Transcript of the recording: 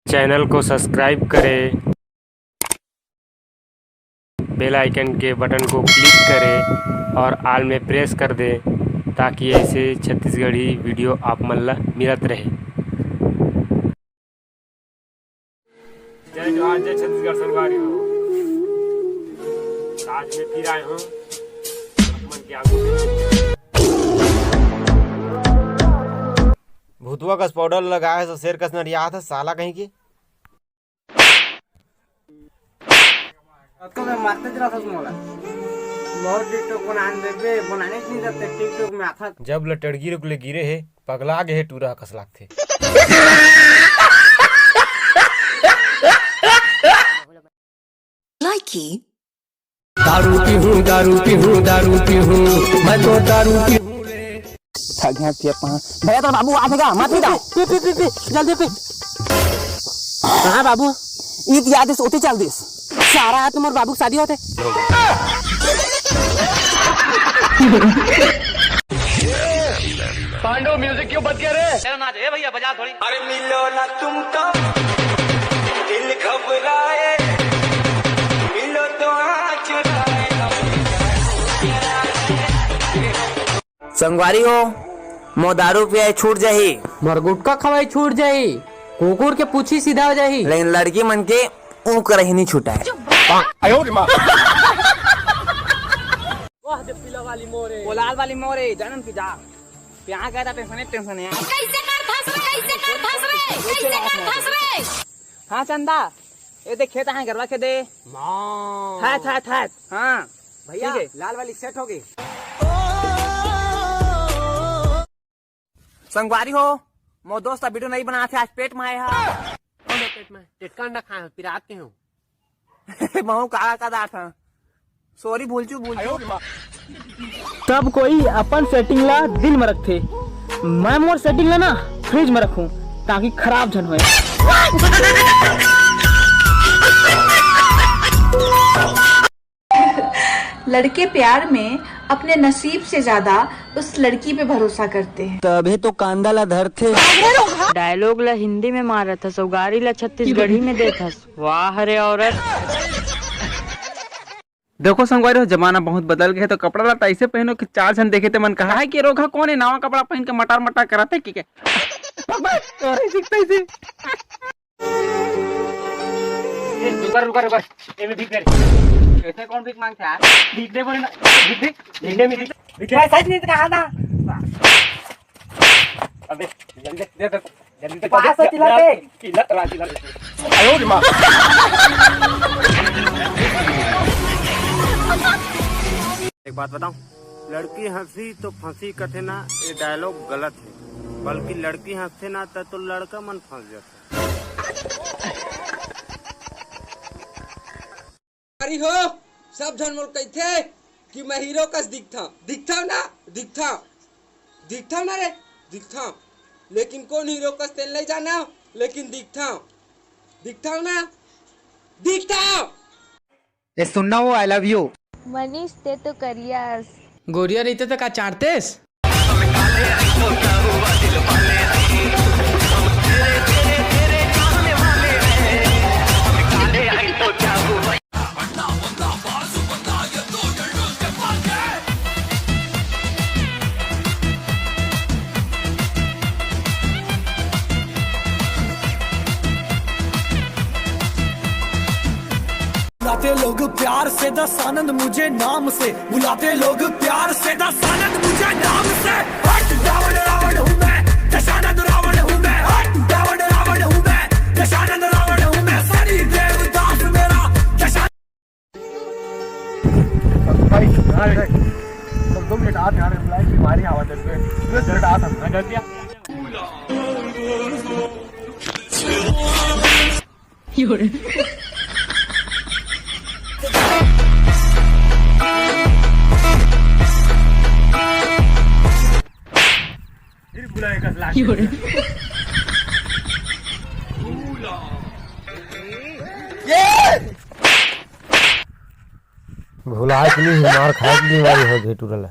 Channel को subscribe करें, bell icon के बटन को क्लिक करें और ऑल में प्रेस कर दें ताकि ऐसे छत्तीसगढ़ी वीडियो आप मन ला मिलत रहे। जय जोहार, जय छत्तीसगढ़ संगवारी हो। आज मैं फिर आए हूँ मन के आगू। भूतवा कस पाउडर लगाए तो शेर कस नरिया था साला कहीं की। तो मैं मारते जरा था मोला बहुत टिकटॉक बनाने नहीं जाते टिकटॉक में आता। जब लटड़गी रुक ले गिरे है पगला गे है टूरा कस लागथे। लाइकी दारू पीहूं दारू पीहूं दारू पीहूं मैं तो दारू पीहूं रे। भैया तो बाबू आएगा मत पी पी जल्दी पी। हाँ बाबू ईद याद सोते चल दिस सारा है तुम्हारे बाबू की शादी होते। पांडव म्यूजिक क्यों बंद किया रे? नाच है भैया, बजा थोड़ी। अरे मिलो ना तुमको दिल घबराए, मिलो तो आँच संगवारी हो मो दारू पिया छूट जाही, मोर गुटका खवाई छूट जाही, कुकुर के पूछी सीधा हो जाही, लेकिन लड़की मन के ऊ करही नहीं छूटा है। लाल वाली मोरे जानन की जा यहाँ कहता टेंशन है। हाँ चंदा ये देख खेता है गरबा खेदे हाँ भैया लाल वाली सेट हो गई। संगवारी हो मो दोस्त वीडियो नहीं बना थे आज पेट में आया पेट में टिटकांडा खाए पिरात के हूँ महू काला का दांत था सॉरी भूल चू तब कोई अपन सेटिंग ला दिल में रखते, मैं मोर सेटिंग ला ना फ्रिज में रखूं ताकि खराब जन होए। लड़के प्यार में अपने नसीब से ज्यादा उस लड़की पे भरोसा करते हैं। तभी तो कांदा ला धर थे। डायलॉग ला हिंदी में मारा था, सौगारी ला छत्तीसगढ़ी में देता। वाह रे औरत। देखो संगवारी हो जमाना बहुत बदल गया है तो कपड़ा ला ऐसे पहनो कि चार जन देखे थे मन कहा है कि रोका कौन है नवा कपड़ा पहन के मटार मटार कराते कि रुका कैसे कौन भीख मांगते हैं? भीख दे बोले ना भीख सच नहीं कहा था। अबे जल्दी पास चिल्लाते आयो रे मां। एक बात बताऊं, लड़की हंसी तो फंसी कथे ना, ये डायलॉग गलत है, बल्कि लड़की हंसे ना तो लड़का मन फंस जाता अरे हो सब जन मोल कहथे कि मैं हीरो कस दिखता ना रे दिखता, लेकिन कौन हीरो कस तेल नहीं जाना, लेकिन दिखता ना दिखता। ये सुनना हो आई लव यू मनीष ते तो करियास गोरिया रहते तो का चाटतेस। बुलाते लोग प्यार से दस आनंद मुझे नाम से, बुलाते लोग प्यार से दस आनंद मुझे नाम से। हट रावण रावण हूँ मैं, दशानंद रावण हूँ मैं। हट रावण रावण हूँ मैं, दशानंद रावण हूँ मैं। सनी देवदास मेरा दशानंद। भाई 2 मिनट आप यहाँ रिप्लाई की हमारी आवाज दे आ था कर दिया। भुला इतनी मार खाए की बीमारी हो गई टूरल।